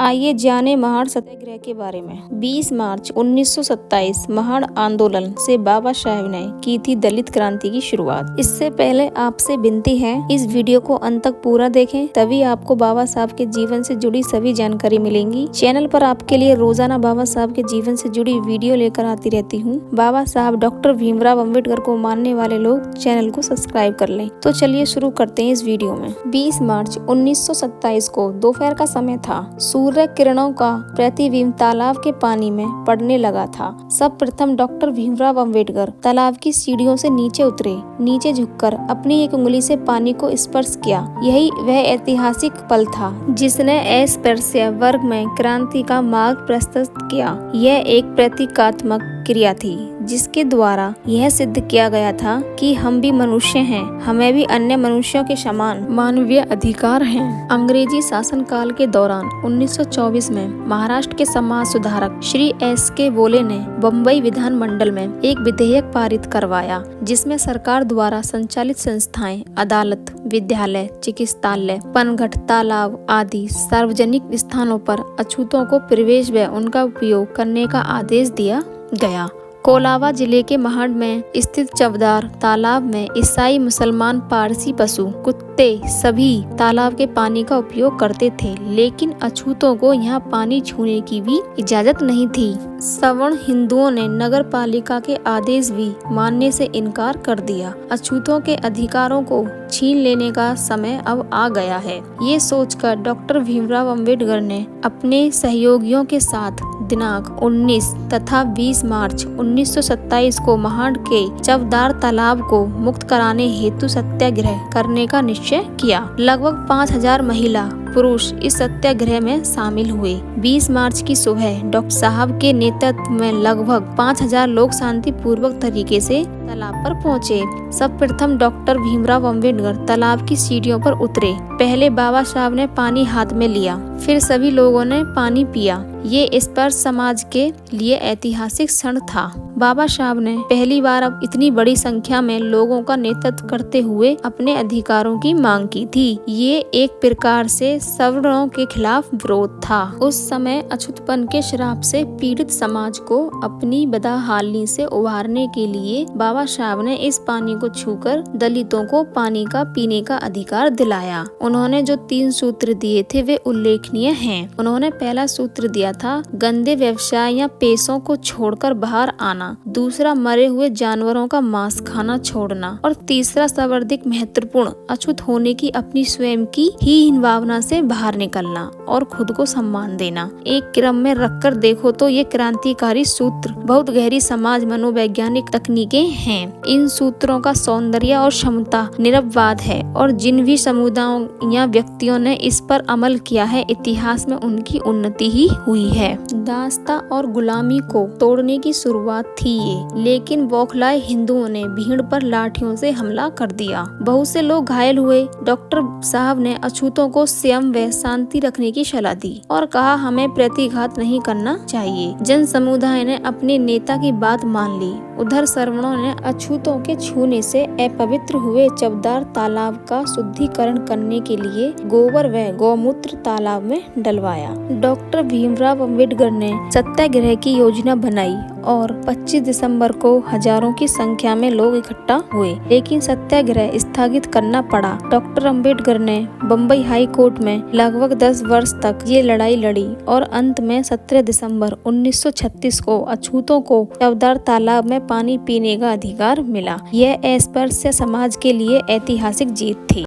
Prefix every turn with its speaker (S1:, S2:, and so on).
S1: आइए जाने महाड़ सत्याग्रह के बारे में। 20 मार्च 1927 महाड़ आंदोलन से बाबा साहेब ने की थी दलित क्रांति की शुरुआत। इससे पहले आपसे विनती है, इस वीडियो को अंत तक पूरा देखें, तभी आपको बाबा साहब के जीवन से जुड़ी सभी जानकारी मिलेंगी। चैनल पर आपके लिए रोजाना बाबा साहब के जीवन से जुड़ी वीडियो लेकर आती रहती हूँ। बाबा साहब डॉक्टर भीमराव अम्बेडकर को मानने वाले लोग चैनल को सब्सक्राइब कर लें। तो चलिए शुरू करते हैं इस वीडियो में। 20 मार्च 1927 को दोपहर का समय था। सूर्य किरणों का प्रतिबिंब तालाब के पानी में पड़ने लगा था। सब प्रथम डॉक्टर भीमराव अम्बेडकर तालाब की सीढ़ियों से नीचे उतरे। नीचे झुककर अपनी एक उंगली से पानी को स्पर्श किया। यही वह ऐतिहासिक पल था जिसने अस्पृश्य वर्ग में क्रांति का मार्ग प्रशस्त किया। यह एक प्रतीकात्मक क्रिया थी जिसके द्वारा यह सिद्ध किया गया था कि हम भी मनुष्य हैं, हमें भी अन्य मनुष्यों के समान मानवीय अधिकार हैं। अंग्रेजी शासन काल के दौरान 1924 में महाराष्ट्र के समाज सुधारक श्री S.K. बोले ने बम्बई विधान मंडल में एक विधेयक पारित करवाया, जिसमें सरकार द्वारा संचालित संस्थाएं, अदालत, विद्यालय, चिकित्सालय, पनघट, तालाब आदि सार्वजनिक स्थानों पर अछूतों को प्रवेश व उनका उपयोग करने का आदेश दिया गया। कोलाबा जिले के महाड़ में स्थित चवदार तालाब में ईसाई, मुसलमान, पारसी, पशु, कुत्ते सभी तालाब के पानी का उपयोग करते थे, लेकिन अछूतों को यहाँ पानी छूने की भी इजाजत नहीं थी। सवर्ण हिंदुओं ने नगर पालिका के आदेश भी मानने से इनकार कर दिया। अछूतों के अधिकारों को छीन लेने का समय अब आ गया है। ये सोचकर डॉक्टर भीमराव अम्बेडकर ने अपने सहयोगियों के साथ दिनांक 19 तथा 20 मार्च 1927 को महाड़ के चवदार तालाब को मुक्त कराने हेतु सत्याग्रह करने का निश्चय किया। लगभग 5000 महिला पुरुष इस सत्याग्रह में शामिल हुए। 20 मार्च की सुबह डॉक्टर साहब के नेतृत्व में लगभग 5000 लोग शांतिपूर्वक तरीके से तालाब पर पहुंचे। सब प्रथम डॉक्टर भीमराव अम्बेडकर तालाब की सीढ़ियों पर उतरे। पहले बाबा साहब ने पानी हाथ में लिया, फिर सभी लोगों ने पानी पिया। ये स्पर्श समाज के लिए ऐतिहासिक क्षण था। बाबा साहब ने पहली बार अब इतनी बड़ी संख्या में लोगों का नेतृत्व करते हुए अपने अधिकारों की मांग की थी। ये एक प्रकार से सवर्णों के खिलाफ विरोध था। उस समय अछूतपन के श्राप से पीड़ित समाज को अपनी बदहाली से उबारने के लिए बाबा साहब ने इस पानी को छूकर दलितों को पानी का पीने का अधिकार दिलाया। उन्होंने जो 3 सूत्र दिए थे वे उल्लेखनीय हैं। उन्होंने पहला सूत्र दिया था, गंदे व्यवसाय या पेशों को छोड़कर बाहर आना। दूसरा, मरे हुए जानवरों का मांस खाना छोड़ना। और तीसरा, सर्वाधिक महत्वपूर्ण, अछूत होने की अपनी स्वयं की हीन भावना से बाहर निकलना और खुद को सम्मान देना। एक क्रम में रखकर देखो तो ये क्रांतिकारी सूत्र बहुत गहरी समाज मनोवैज्ञानिक तकनीकें हैं। इन सूत्रों का सौंदर्य और क्षमता निरपवाद है और जिन भी समुदायों या व्यक्तियों ने इस पर अमल किया है, इतिहास में उनकी उन्नति ही हुई है। दास्ता और गुलामी को तोड़ने की शुरुआत थी ये, लेकिन बौखलाए हिंदुओं ने भीड़ पर लाठियों से हमला कर दिया। बहुत से लोग घायल हुए। डॉक्टर साहब ने अछूतों को संयम व शांति रखने की सलाह दी और कहा, हमें प्रतिघात नहीं करना चाहिए। जन समुदाय ने अपने नेता की बात मान ली। उधर सवर्णों ने अछूतों के छूने से अपवित्र हुए चवदार तालाब का शुद्धिकरण करने के लिए गोबर व गौमूत्र तालाब में डलवाया। डॉक्टर भीमराव अम्बेडकर ने सत्याग्रह की योजना बनाई और 25 दिसंबर को हजारों की संख्या में लोग इकट्ठा हुए, लेकिन सत्याग्रह स्थगित करना पड़ा। डॉक्टर अम्बेडकर ने बम्बई हाई कोर्ट में लगभग 10 वर्ष तक ये लड़ाई लड़ी और अंत में 17 दिसंबर 1936 को अछूतों को चवदार तालाब में पानी पीने का अधिकार मिला। यह अस्पृश्य समाज के लिए ऐतिहासिक जीत थी।